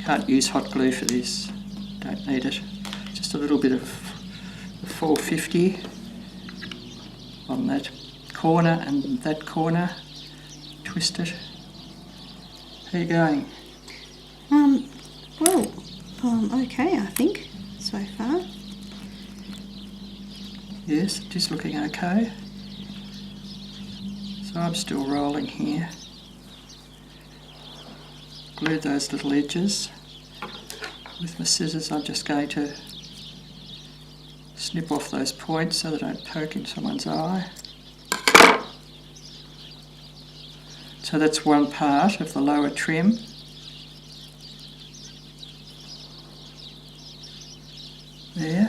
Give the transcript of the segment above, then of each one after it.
Can't use hot glue for this, don't need it. Just a little bit of 450 on that corner and that corner. Twist it. How are you going? Okay, I think, so far. Yes, it is looking okay. So I'm still rolling here. Glue those little edges. With my scissors I'm just going to snip off those points so they don't poke in someone's eye. So that's one part of the lower trim. There.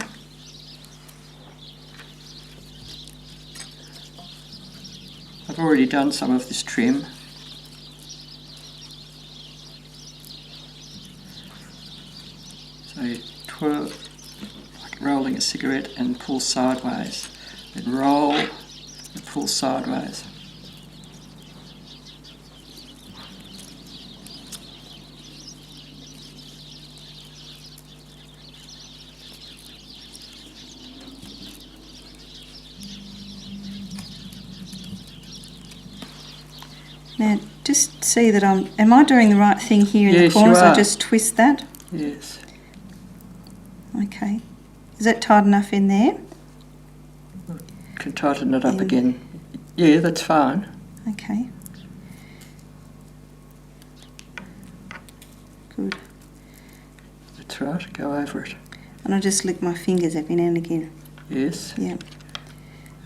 I've already done some of this trim. So you twirl like rolling a cigarette and pull sideways. Then roll and pull sideways. Now, just see that am I doing the right thing here in Yes, the corners? you are. I just twist that? Yes. Okay. Is that tight enough in there? Can tighten it up again. Yeah, that's fine. Okay. Good. That's right, go over it. And I just lick my fingers every now and again. Yes. Yeah.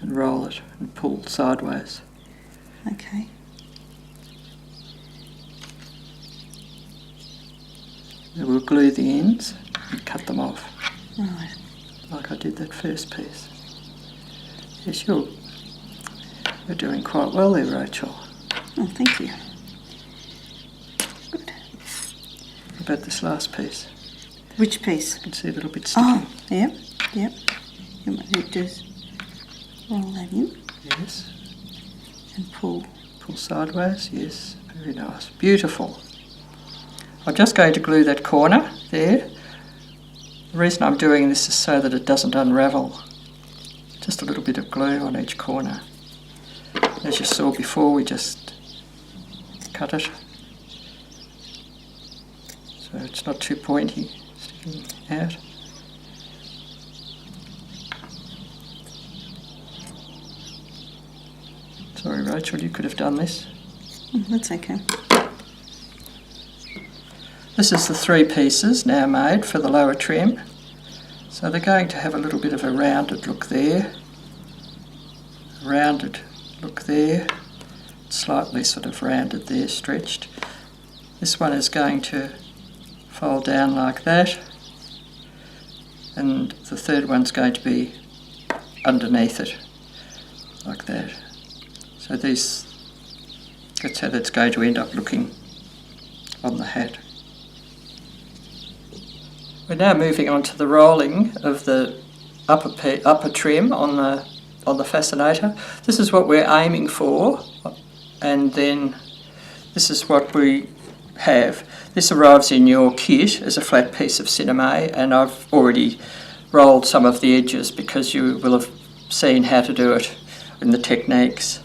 And roll it and pull sideways. Okay. Then we'll glue the ends and cut them off. Right. Like I did that first piece. Yes, you're doing quite well there, Rachel. Oh, thank you. Good. What about this last piece? Which piece? You can see a little bit sticky. Oh, yep, yep. You might need to just roll that in Yes. and pull. Pull sideways, yes. Very nice. Beautiful. I'm just going to glue that corner there. The reason I'm doing this is so that it doesn't unravel. Just a little bit of glue on each corner. As you saw before, we just cut it. So it's not too pointy, sticking out. Sorry, Rachel, you could have done this. That's okay. This is the three pieces now made for the lower trim. So they're going to have a little bit of a rounded look there. A rounded look there. Slightly sort of rounded there, stretched. This one is going to fold down like that. And the third one's going to be underneath it, like that. So that's how that's going to end up looking on the hat. We're now moving on to the rolling of the upper trim on the Fascinator. This is what we're aiming for, and then this is what we have. This arrives in your kit as a flat piece of cinema, and I've already rolled some of the edges because you will have seen how to do it in the techniques.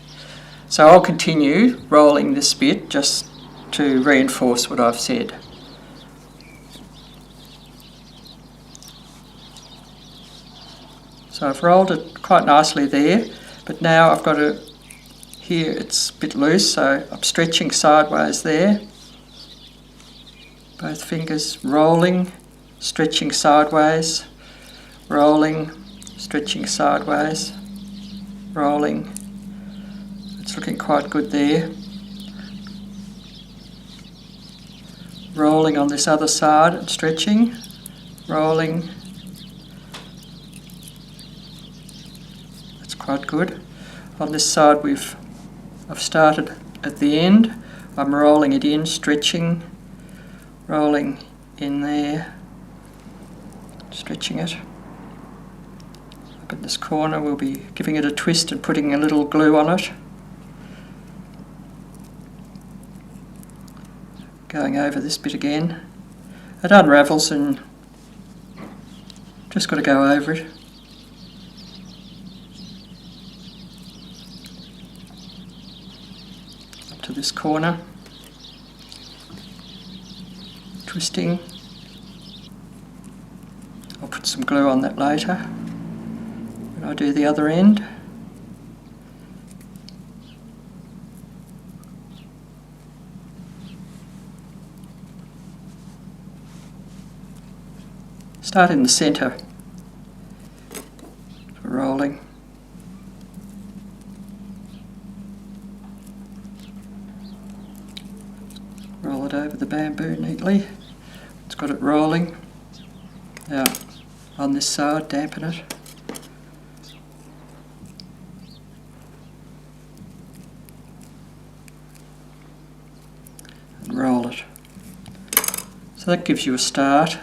So I'll continue rolling this bit just to reinforce what I've said. So I've rolled it quite nicely there, but now I've got to, here it's a bit loose, so I'm stretching sideways there. Both fingers rolling, stretching sideways, rolling, stretching sideways, rolling. It's looking quite good there. Rolling on this other side and stretching, rolling. Quite good. On this side I've started at the end. I'm rolling it in, stretching, rolling in there, stretching it. Up in this corner we'll be giving it a twist and putting a little glue on it. Going over this bit again. It unravels and just got to go over it. Up to this corner. Twisting. I'll put some glue on that later when I do the other end. Start in the centre for rolling. Roll it over the bamboo neatly. It's got it rolling. Now on this side, dampen it. And roll it. So that gives you a start.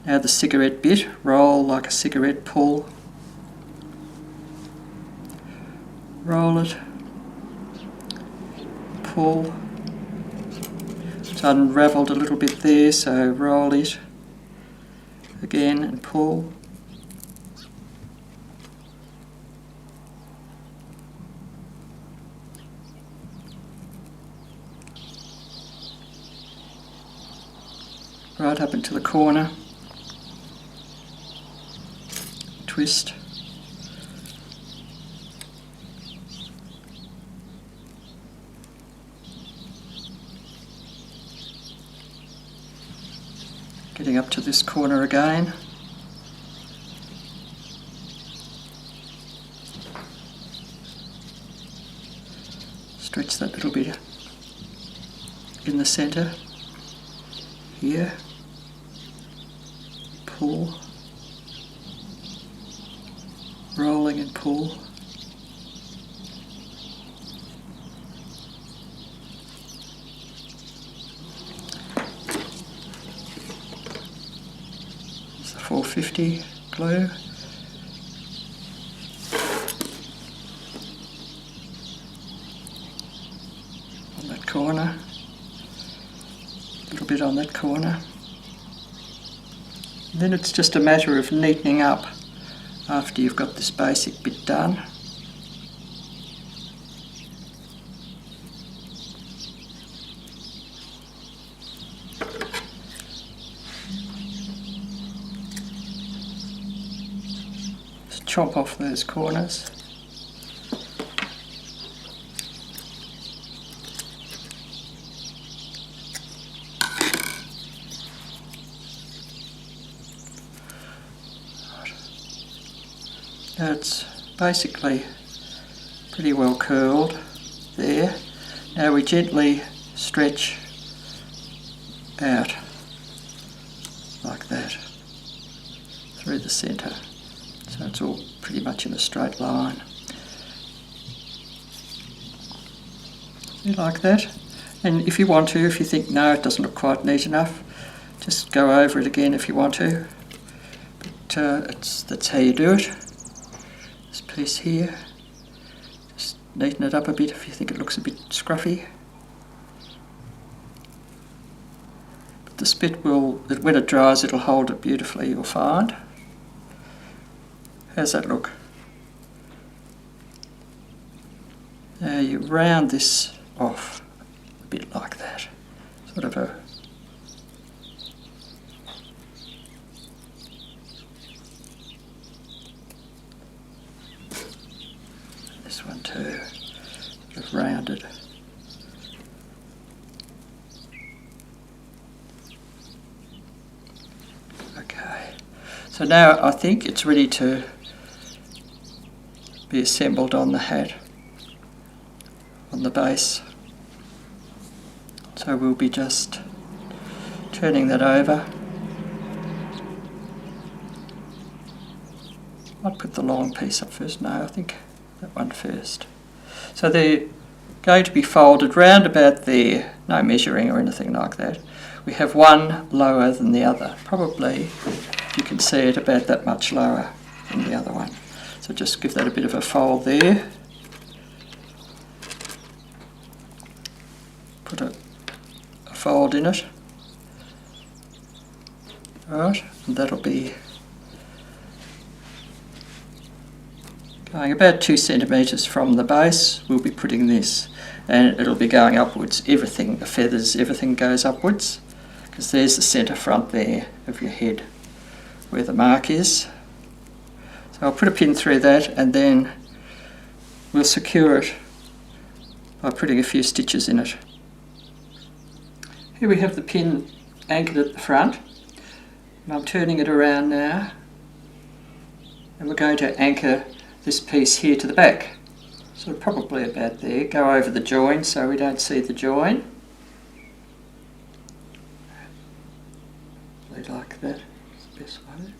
Now the cigarette bit, roll like a cigarette, pull, roll it, pull. It's unravelled a little bit there, so roll it again and pull. Right up into the corner. Twist. Getting up to this corner again. Stretch that little bit in the centre here. Pull. Rolling and pull. It's the 450 glue. On that corner. A little bit on that corner. And then it's just a matter of neatening up after you've got this basic bit done. Just chop off those corners. Now it's basically pretty well curled there. Now we gently stretch out like that through the centre, so it's all pretty much in a straight line. See, like that. And if you want to, if you think no, it doesn't look quite neat enough, just go over it again if you want to. But that's how you do it. This piece here, just neaten it up a bit if you think it looks a bit scruffy. But the spit will, when it dries, it'll hold it beautifully, you'll find. How's that look? Now you round this off a bit like that, sort of a this one too, sort of rounded. Okay, so now I think it's ready to be assembled on the hat, on the base. So we'll be just turning that over. I'll put the long piece up first. No, I think that one first. So they're going to be folded round about there, no measuring or anything like that. We have one lower than the other, probably, you can see it, about that much lower than the other one. So just give that a bit of a fold there. Put a fold in it. Right, and that'll be going about 2 centimetres from the base. We'll be putting this, and it'll be going upwards. Everything, the feathers, everything goes upwards, because there's the centre front there of your head where the mark is. So I'll put a pin through that, and then we'll secure it by putting a few stitches in it. Here we have the pin anchored at the front, and I'm turning it around now, and we're going to anchor this piece here to the back, so probably about there. Go over the join so we don't see the join, like that is the best way.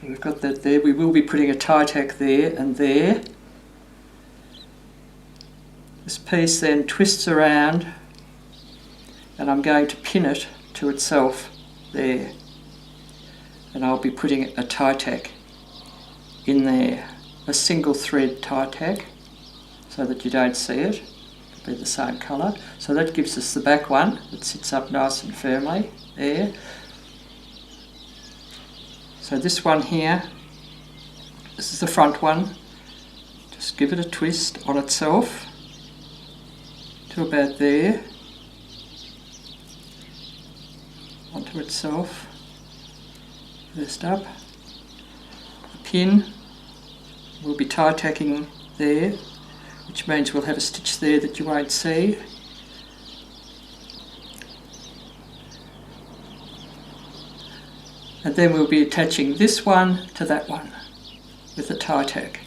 So we've got that there. We will be putting a tie tack there and there. This piece then twists around, and I'm going to pin it to itself there, and I'll be putting a tie tack in there, a single thread tie tack, so that you don't see it. It'll be the same colour. So that gives us the back one that sits up nice and firmly there. So this one here, this is the front one. Just give it a twist on itself to about there, onto itself, first up. The pin will be tie tacking there, which means we'll have a stitch there that you won't see. And then we'll be attaching this one to that one with a tie tack,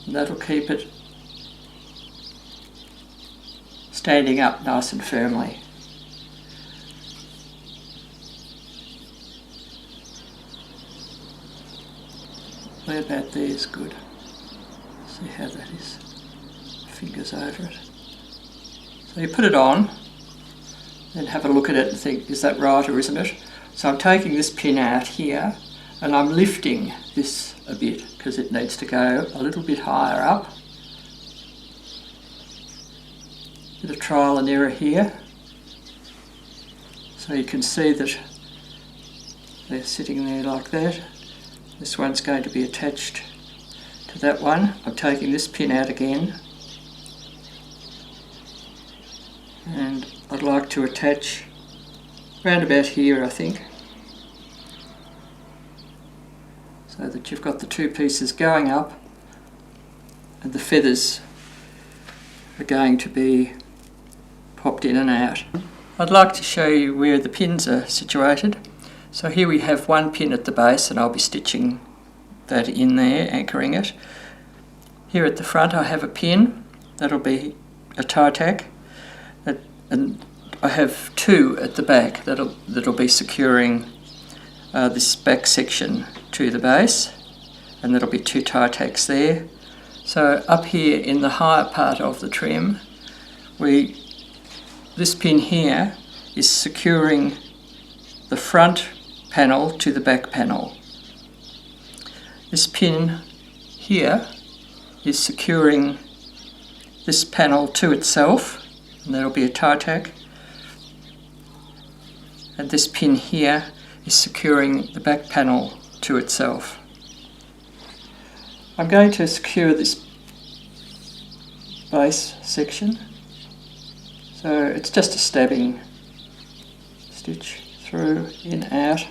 and that'll keep it standing up nice and firmly. Way about there is good. See how that is. Fingers over it. So you put it on, then have a look at it and think, is that right or isn't it? So I'm taking this pin out here, and I'm lifting this a bit because it needs to go a little bit higher up. Bit of trial and error here. So you can see that they're sitting there like that. This one's going to be attached to that one. I'm taking this pin out again, and I'd like to attach round about here, I think, so that you've got the two pieces going up and the feathers are going to be popped in and out. I'd like to show you where the pins are situated. So here we have one pin at the base, and I'll be stitching that in there, anchoring it. Here at the front I have a pin, that'll be a tie tack, and I have two at the back that'll be securing this back section to the base, and there'll be two tie tacks there. So up here in the higher part of the trim, this pin here is securing the front panel to the back panel. This pin here is securing this panel to itself, and there'll be a tie tack. And this pin here is securing the back panel to itself. I'm going to secure this base section. So it's just a stabbing stitch through, in, out,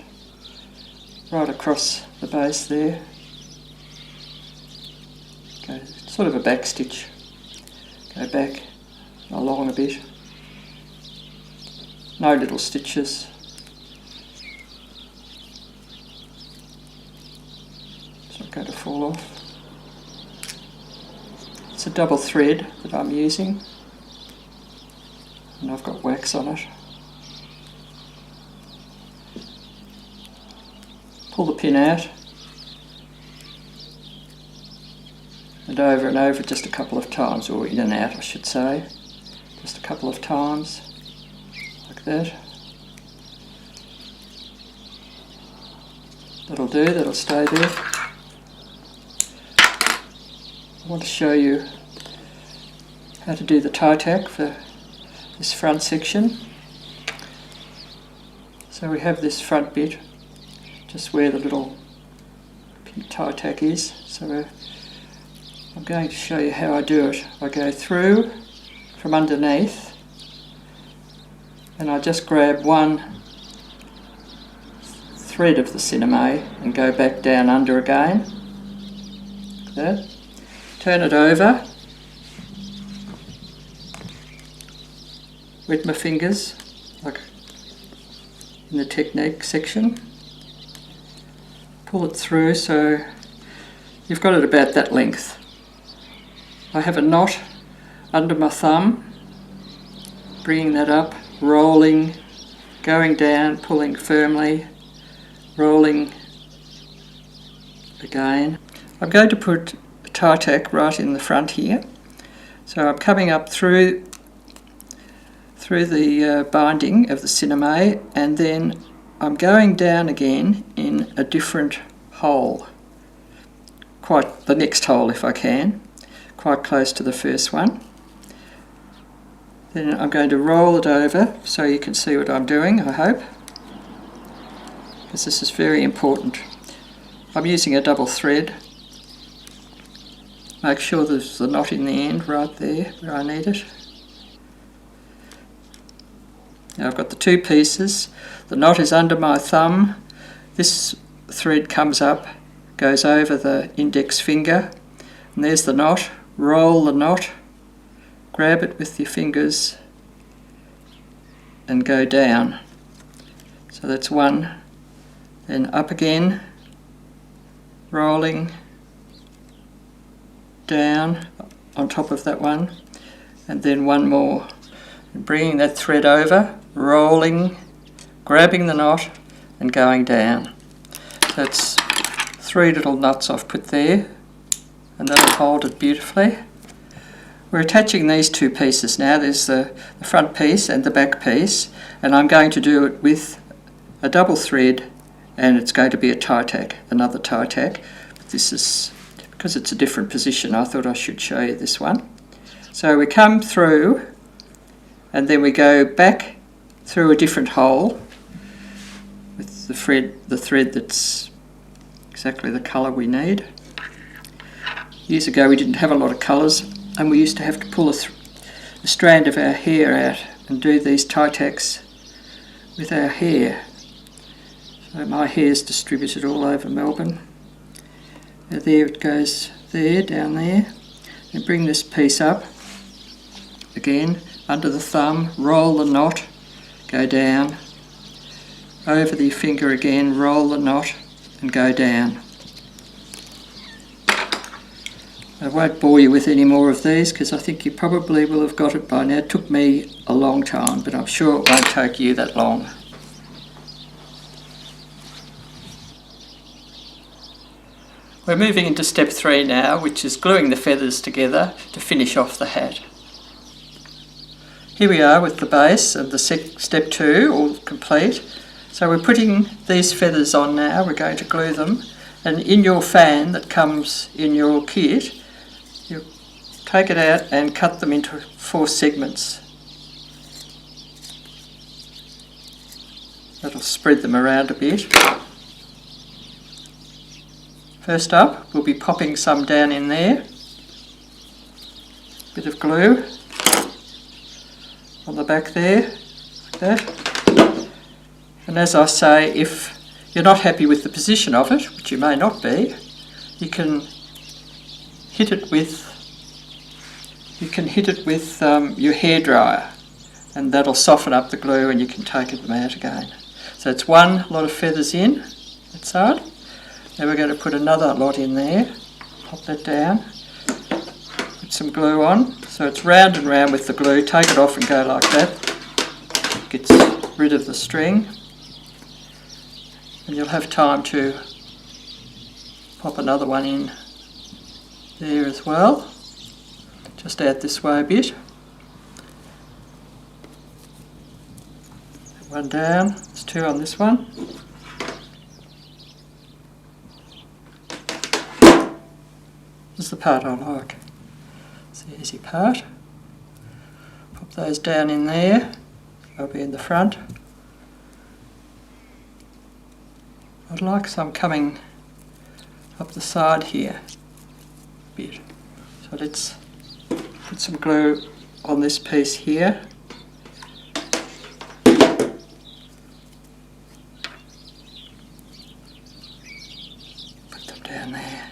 right across the base there. Okay, sort of a back stitch. Go back along a bit. No little stitches. It's not going to fall off. It's a double thread that I'm using, and I've got wax on it. Pull the pin out, and over just a couple of times, or in and out I should say, just a couple of times, like that. That'll do, that'll stay there. I want to show you how to do the tie tack for this front section. So So we have this front bit, just where the little pink tie tack is. So I'm going to show you how I do it. I go through from underneath and I just grab one thread of the cinema and go back down under again, like that. Turn it over with my fingers, like in the technique section. Pull it through so you've got it about that length. I have a knot under my thumb, bringing that up, rolling, going down, pulling firmly, rolling again. I'm going to put a tie tack right in the front here. So I'm coming up through the binding of the cinema, and then I'm going down again in a different hole, quite the next hole if I can, quite close to the first one. Then I'm going to roll it over so you can see what I'm doing, I hope, because this is very important. I'm using a double thread. Make sure there's the knot in the end right there where I need it. Now I've got the two pieces, the knot is under my thumb, this thread comes up, goes over the index finger, and there's the knot. Roll the knot, grab it with your fingers and go down. So that's one, then up again, rolling, down on top of that one, and then one more. Bringing that thread over, rolling, grabbing the knot and going down. That's three little knots I've put there, and that'll hold it beautifully. We're attaching these two pieces now. There's the front piece and the back piece, and I'm going to do it with a double thread, and it's going to be a tie tack, another tie tack. But this is, because it's a different position, I thought I should show you this one. So we come through and then we go back through a different hole with the thread that's exactly the colour we need. Years ago we didn't have a lot of colours, and we used to have to pull a strand of our hair out and do these tie tacks with our hair. So my hair's distributed all over Melbourne. Now there it goes there, down there. And bring this piece up again under the thumb, roll the knot, go down, over the finger again, roll the knot and go down. I won't bore you with any more of these because I think you probably will have got it by now. It took me a long time, but I'm sure it won't take you that long. We're moving into step 3 now, which is gluing the feathers together to finish off the hat. Here we are with the base of the step 2 all complete. So we're putting these feathers on now, we're going to glue them, and in your fan that comes in your kit, you take it out and cut them into 4 segments. That'll spread them around a bit. First up, we'll be popping some down in there. Bit of glue on the back there, like that. And as I say, if you're not happy with the position of it, which you may not be, you can hit it with your hairdryer, and that'll soften up the glue and you can take them out again. So it's one lot of feathers in that side. Now we're going to put another lot in there, pop that down, put some glue on, so it's round and round with the glue, take it off and go like that, gets rid of the string, and you'll have time to pop another one in there as well, just out this way a bit, one down, there's 2 on this one. This is the part I like. It's the easy part. Pop those down in there. They'll be in the front. I'd like some coming up the side here a bit. So let's put some glue on this piece here. Put them down there.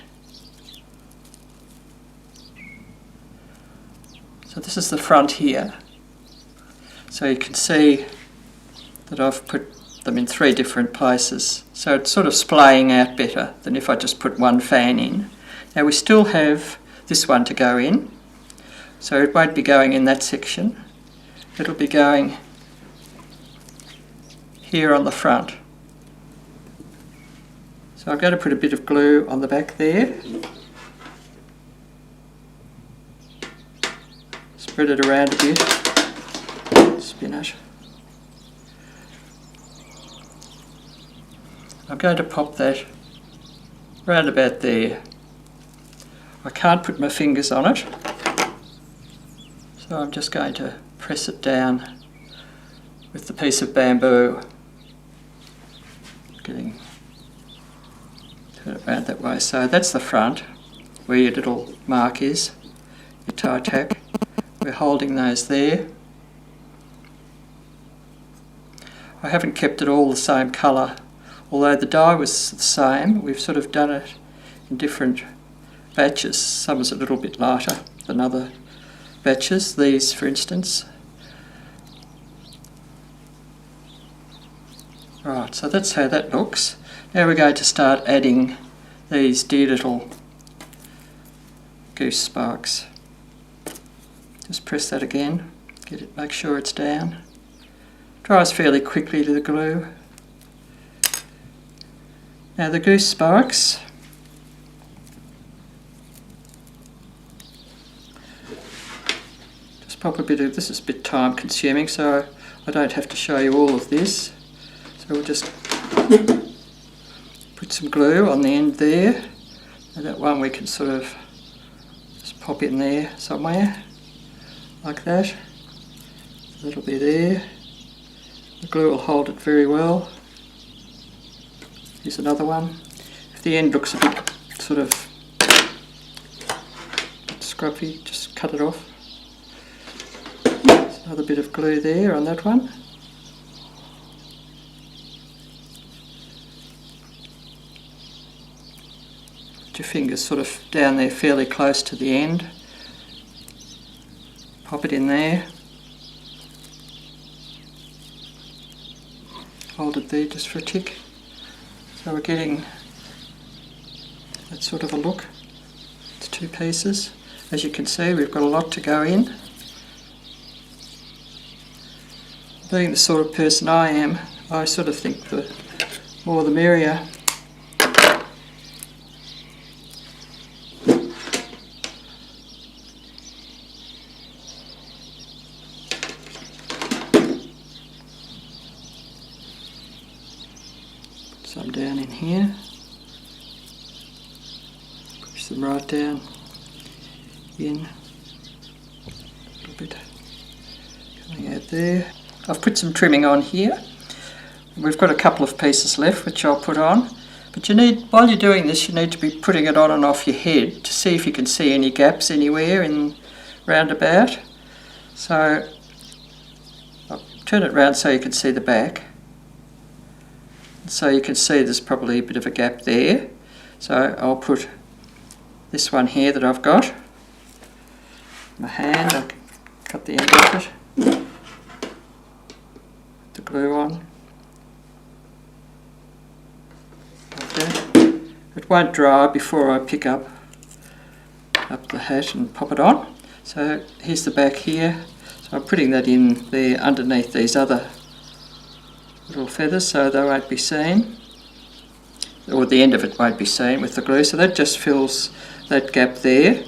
So this is the front here. So you can see that I've put them in 3 different places. So it's sort of splaying out better than if I just put one fan in. Now we still have this one to go in. So it won't be going in that section. It'll be going here on the front. So I'm going to put a bit of glue on the back there. Spread it around a bit. Spin it. I'm going to pop that round about there. I can't put my fingers on it, so I'm just going to press it down with the piece of bamboo. Turn it around that way. So that's the front, where your little mark is, your tie tack. We're holding those there. I haven't kept it all the same colour. Although the dye was the same, we've sort of done it in different batches. Some is a little bit lighter than other batches. These, for instance. Right, so that's how that looks. Now we're going to start adding these dear little goose sparks. Just press that again, get it, make sure it's down. Dries fairly quickly to the glue. Now the goose sparks, just pop a bit of, this is a bit time consuming, so I don't have to show you all of this. So we'll just put some glue on the end there, and that one we can sort of just pop in there somewhere, like that. So that'll be there. The glue will hold it very well. Here's another one. If the end looks a bit sort of scruffy, just cut it off. There's another bit of glue there on that one. Put your fingers sort of down there fairly close to the end. Pop it in there. Hold it there just for a tick. So we're getting that sort of a look. It's 2 pieces. As you can see, we've got a lot to go in. Being the sort of person I am, I sort of think the more the merrier. Some down in here, push them right down in, a little bit coming out there. I've put some trimming on here. We've got a couple of pieces left which I'll put on, but you need, while you're doing this, you need to be putting it on and off your head to see if you can see any gaps anywhere in roundabout. So I'll turn it round so you can see the back. So you can see there's probably a bit of a gap there. So I'll put this one here that I've got. My hand, I'll cut the end of it. Put the glue on. Okay. It won't dry before I pick up the hat and pop it on. So here's the back here. So I'm putting that in there underneath these other little feathers so they won't be seen, or the end of it won't be seen with the glue, so that just fills that gap there.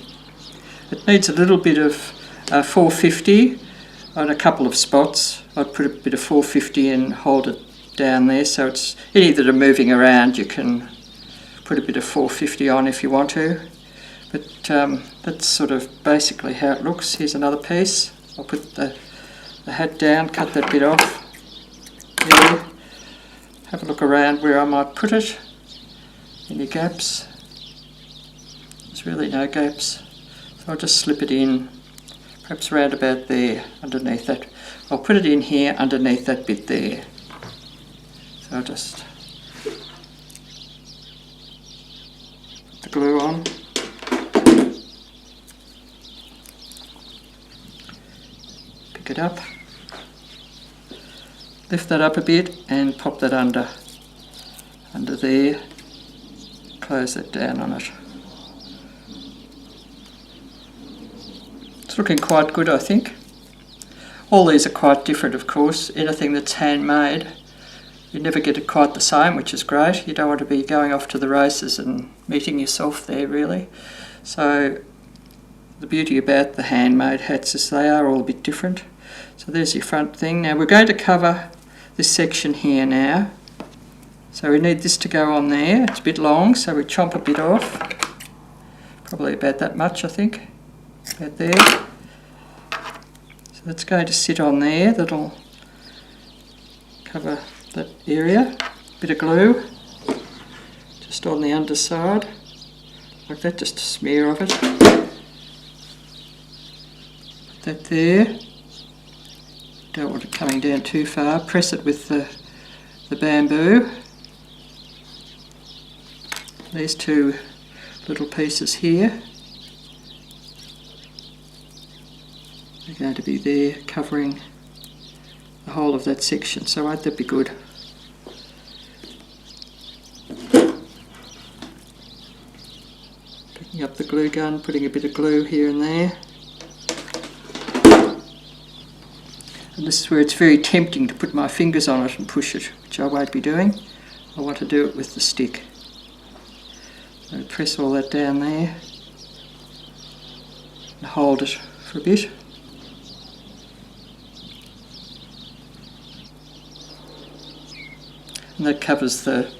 It needs a little bit of 450 on a couple of spots. I'd put a bit of 450 and hold it down there, so it's any that are moving around you can put a bit of 450 on if you want to, but that's sort of basically how it looks. Here's another piece. I'll put the hat down, cut that bit off there, have a look around where I might put it. Any gaps? There's really no gaps, so I'll just slip it in, perhaps round about there, underneath that. I'll put it in here underneath that bit there. So I'll just put the glue on. Pick it up, lift that up a bit and pop that under there, close that down on it. It's looking quite good, I think. All these are quite different, of course. Anything that's handmade, you never get it quite the same, which is great. You don't want to be going off to the races and meeting yourself there, really. So the beauty about the handmade hats is they are all a bit different. So there's your front thing. Now we're going to cover this section here now. So we need this to go on there. It's a bit long, so we chomp a bit off. Probably about that much, I think. About there. So that's going to sit on there. That'll cover that area. Bit of glue just on the underside, like that, just a smear of it. Put that there. Don't want it coming down too far. Press it with the bamboo. These two little pieces here, they're going to be there covering the whole of that section, so won't that be good? Picking up the glue gun, putting a bit of glue here and there. And this is where it's very tempting to put my fingers on it and push it, which I won't be doing. I want to do it with the stick. So press all that down there and hold it for a bit. And that covers the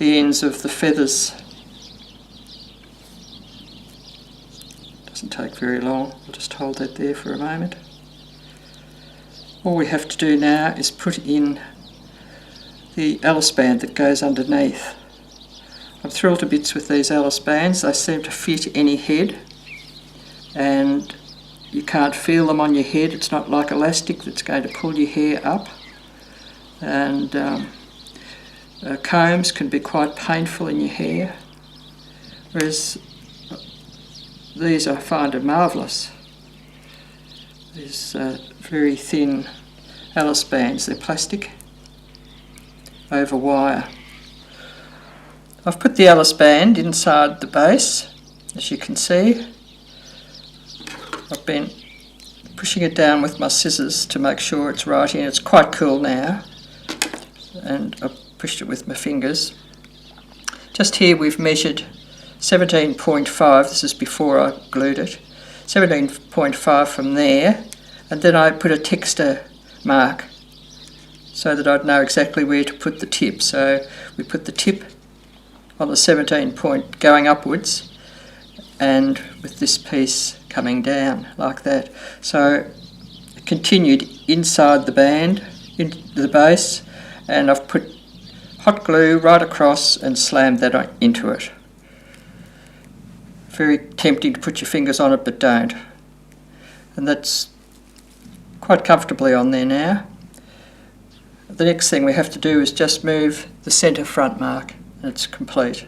ends of the feathers. Doesn't take very long. I'll just hold that there for a moment. All we have to do now is put in the Alice band that goes underneath. I'm thrilled to bits with these Alice bands. They seem to fit any head, and you can't feel them on your head. It's not like elastic that's going to pull your hair up. And combs can be quite painful in your hair, whereas these I find are marvellous. These very thin Alice bands, they're plastic over wire. I've put the Alice band inside the base, as you can see. I've been pushing it down with my scissors to make sure it's right in. It's quite cool now, and I've pushed it with my fingers. Just here we've measured 17.5, this is before I glued it, 17.5 from there, and then I put a texture mark so that I'd know exactly where to put the tip. So we put the tip on the 17 point going upwards, and with this piece coming down like that. So it continued inside the band, into the base, and I've put hot glue right across and slammed that into it. Very tempting to put your fingers on it, but don't. And that's quite comfortably on there now. The next thing we have to do is just move the centre front mark, and it's complete.